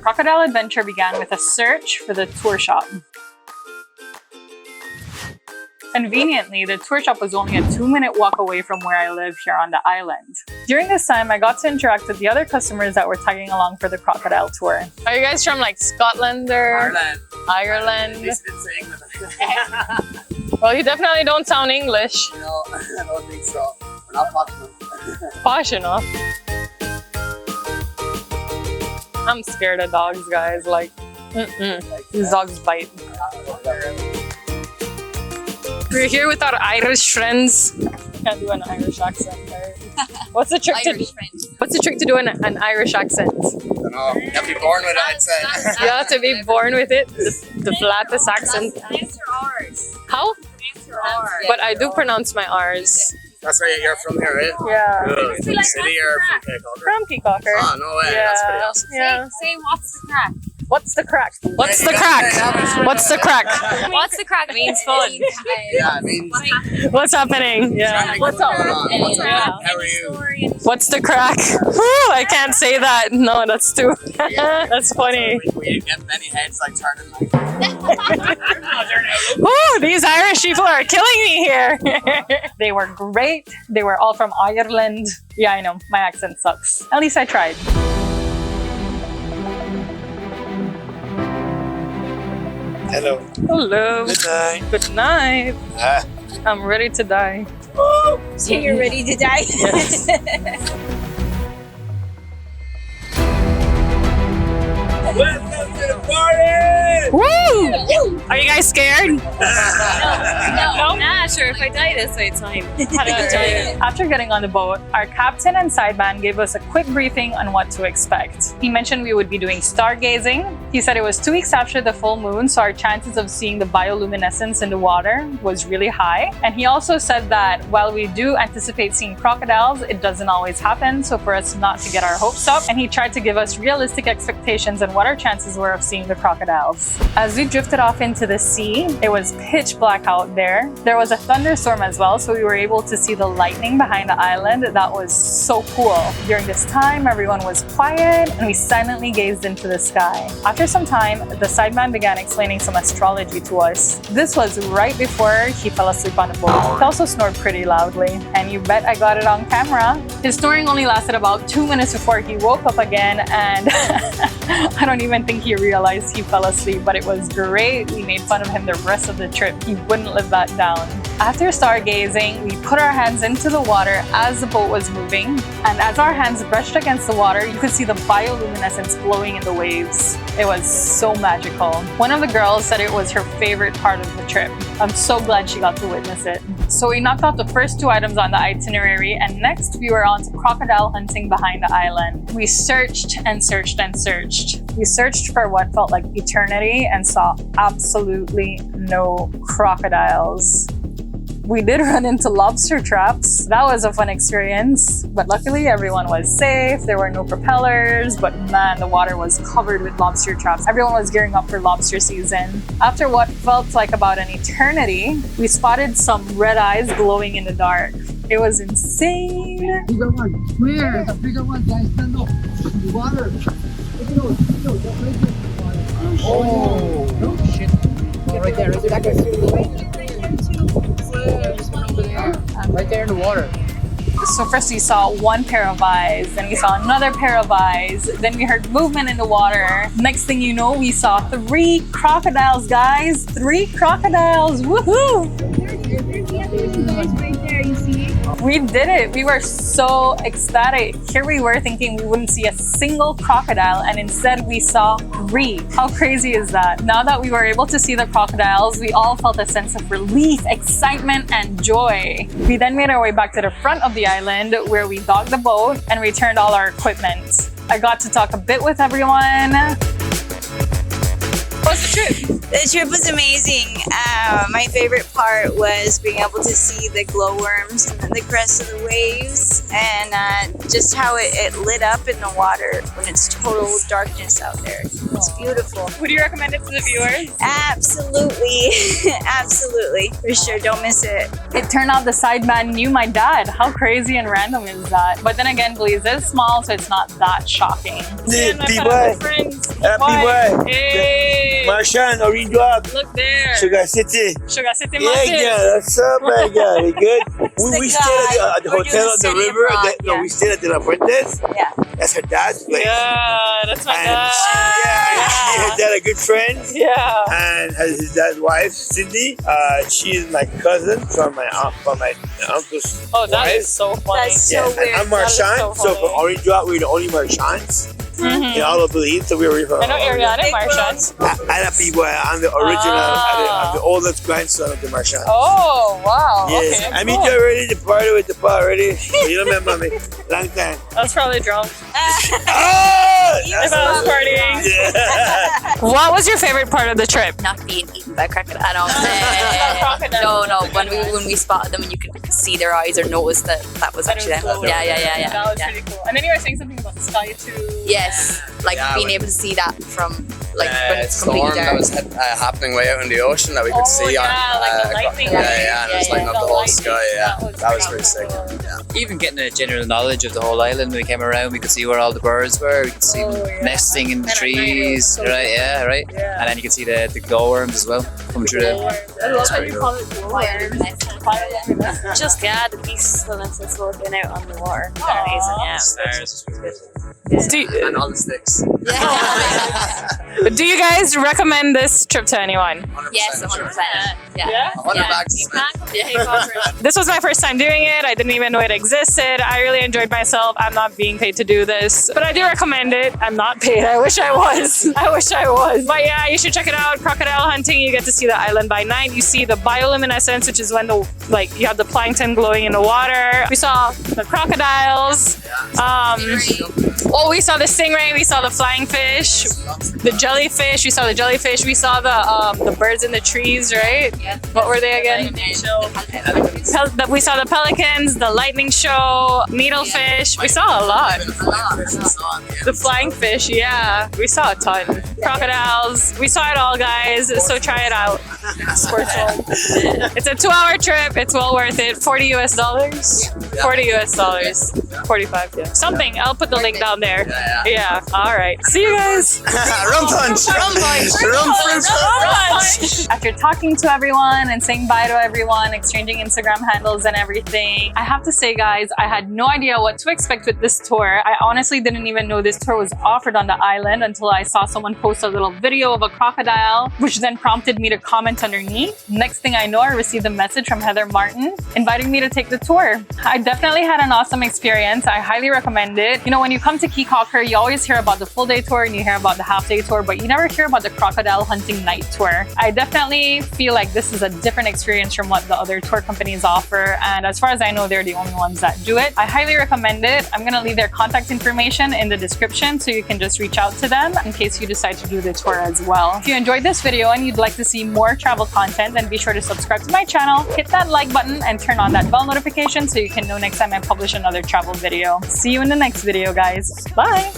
crocodile adventure began with a search for the tour shop. Conveniently, the tour shop was only a 2-minute walk away from where I live here on the island. During this time, I got to interact with the other customers that were tagging along for the crocodile tour. Are you guys from like Scotland or Ireland? Well, you definitely don't sound English. No, I don't think so. We're not posh enough. Posh enough. I'm scared of dogs, guys. Like, these dogs bite. We're here with our Irish friends. Can't do an Irish accent there. What's the trick to do an Irish accent? I don't know. You have to be born with it, I'd say. You have to be born with it. The flattest accent. Pronounce your R's. How? Pronounce your R's. But I do pronounce my R's. That's where you're from here, right? Yeah. Good. Like, City or from Caye Caulker? From Caye Caulker. Oh, no way. Yeah. That's pretty awesome. Yeah. Say what's the crack? What's the crack? What's the crack? What's the crack? What's the crack means fun. Yeah, I mean, What's happening? Yeah. What's up? What's up? Yeah. How are you? What's the crack? Woo, I can't say that. No, that's too. That's funny. We get many heads like turning like. Woo, these Irish people are killing me here. They were great. They were all from Ireland. Yeah, I know. My accent sucks. At least I tried. Hello. Hello. Good night. Good night. I'm ready to die. So you're ready to die? Yes. Welcome to the party! Woo! Are you guys scared? No, nah, sure. If I die this way, it's fine. After getting on the boat, our captain and sideman gave us a quick briefing on what to expect. He mentioned we would be doing stargazing. He said it was 2 weeks after the full moon, so our chances of seeing the bioluminescence in the water was really high. And he also said that while we do anticipate seeing crocodiles, it doesn't always happen, so for us not to get our hopes up. And he tried to give us realistic expectations on what our chances were of seeing the crocodiles. As we drifted off into the sea, it was pitch black out there. There was a thunderstorm as well, so we were able to see the lightning behind the island. That was so cool. During this time, everyone was quiet and we silently gazed into the sky. After some time, the sideman began explaining some astrology to us. This was right before he fell asleep on the boat. He also snored pretty loudly, and you bet I got it on camera. His snoring only lasted about 2 minutes before he woke up again, and I don't even think he realized he fell asleep, but it was great. We made fun of him the rest of the trip. He wouldn't live that down. After stargazing, we put our hands into the water as the boat was moving, and as our hands brushed against the water, you could see the bioluminescence glowing in the waves. It was so magical. One of the girls said it was her favorite part of the trip. I'm so glad she got to witness it. So we knocked out the first 2 items on the itinerary, and next we were on to crocodile hunting behind the island. We searched and searched and searched. We searched for what felt like eternity and saw absolutely no crocodiles. We did run into lobster traps. That was a fun experience, but luckily everyone was safe. There were no propellers, but man, the water was covered with lobster traps. Everyone was gearing up for lobster season. After what felt like about an eternity, we spotted some red eyes glowing in the dark. It was insane. Bigger one. Where? The bigger one, guys. Stand up. In the water. Oh, no shit. Right there, right there. Right there in the water. So first we saw one pair of eyes, then we saw another pair of eyes, then we heard movement in the water. Next thing you know, we saw 3 crocodiles, guys. 3 crocodiles, woohoo! Right there, you see? We did it. We were so ecstatic. Here we were thinking we wouldn't see a single crocodile, and instead we saw 3. How crazy is that? Now that we were able to see the crocodiles, we all felt a sense of relief, excitement, and joy. We then made our way back to the front of the island where we docked the boat and returned all our equipment. I got to talk a bit with everyone. How was the trip? The trip was amazing. My favorite part was being able to see the glowworms and the crest of the waves, and just how it lit up in the water when it's total darkness out there. It's beautiful. Would you recommend it to the viewers? Absolutely. Absolutely. For sure. Don't miss it. It turned out the sideman knew my dad. How crazy and random is that? But then again, Belize is small, so it's not that shocking. Hey! Marchand, Orange Drop, Look there. Sugar City. Sugar City Yeah, Market. yeah, what's up, my guy? You good? We the stayed guy at the who hotel you on the study river. abroad, No, yeah. we stayed at the La Fuentes. Yeah. That's her dad's place. Yeah, that's my And dad. she and her dad are good friends. Yeah. And his dad's wife, Cindy, she is my cousin from my uncle's Oh, that wife. is so funny. That's so Yeah, and weird. I'm Marchand, That is so so funny. from Orange Drop, we're the only Marchands in all of Belize. So we were from I know Ariana Marchand. I'm the original, I'm the oldest grandson of the Marchand. Oh, wow. Yes, Okay, I meet cool. you already, the party with the part already. You don't remember me? Long time. I was probably drunk. Oh! If I was partying. Yeah. What was your favorite part of the trip? Not being eaten by crocodile. I Crocodile. don't. No. When we spotted them and you could see their eyes or notice that was That actually was them. cool. Yeah. That was pretty cool. And then you were saying something about the sky too. Yes, like Yeah, being when- able to see that from when it's storm completely that dark. was happening way out in the ocean that we could Oh, see yeah, on. like the lightning. Yeah, and it was lighting up the whole lightning. sky. Yeah, that was pretty pretty sick. cool. Yeah. Even getting a general knowledge of the whole island, when we came around, we could see where all the birds were. We could see them yeah. nesting in the And at night it was trees, so right? cool. Yeah, right. Yeah. And then you can see the glowworms as well coming through the. I love how you call it glowworms. Just the peacefulness and slow being out on the water. Amazing, yeah. Stars. And all the sticks. Do you guys recommend this trip to anyone? 100% Yes, 100%. sure. Yeah. 100 bags to spend. Yeah, Caye Caulker. This was my first time doing it. I didn't even know it existed. I really enjoyed myself. I'm not being paid to do this, but I do recommend it. I'm not paid. I wish I was. But yeah, you should check it out. Crocodile hunting. You get to see the island by night. You see the bioluminescence, which is when you have the plankton glowing in the water. We saw the crocodiles. We saw the stingray. We saw the flying fish, the jellyfish. We saw the jellyfish. We saw the birds in the trees, right? What were they again? We saw the pelicans, the lightning show, needlefish. We saw a lot. The flying fish, yeah. We saw a ton. Crocodiles. We saw it all, guys. So try it out. It's a 2-hour trip. It's well worth it. $40 US. $40 US. 45, yeah. Something. I'll put the link down there. Yeah. All right. See you guys. Rum punch. Rum fruit punch. After talking to everyone and saying bye to everyone, exchanging Instagram handles and everything, I have to say, guys, I had no idea what to expect with this tour. I honestly didn't even know this tour was offered on the island until I saw someone post a little video of a crocodile, which then prompted me to comment underneath. Next thing I know, I received a message from Heather Martin inviting me to take the tour. I definitely had an awesome experience. I highly recommend it. You know, when you come to Caye Caulker, you always hear about the full day tour and you hear about the half day tour, but you never hear about the crocodile hunting night tour. I definitely feel like this is a different experience from what the other tour companies offer, and as far as I know, they're the only ones that do it. I highly recommend it. I'm gonna leave their contact information in the description so you can just reach out to them in case you decide to do the tour as well. If you enjoyed this video and you'd like to see more travel content, then be sure to subscribe to my channel, hit that like button, and turn on that bell notification so you can know next time I publish another travel video. See you in the next video, guys. Bye!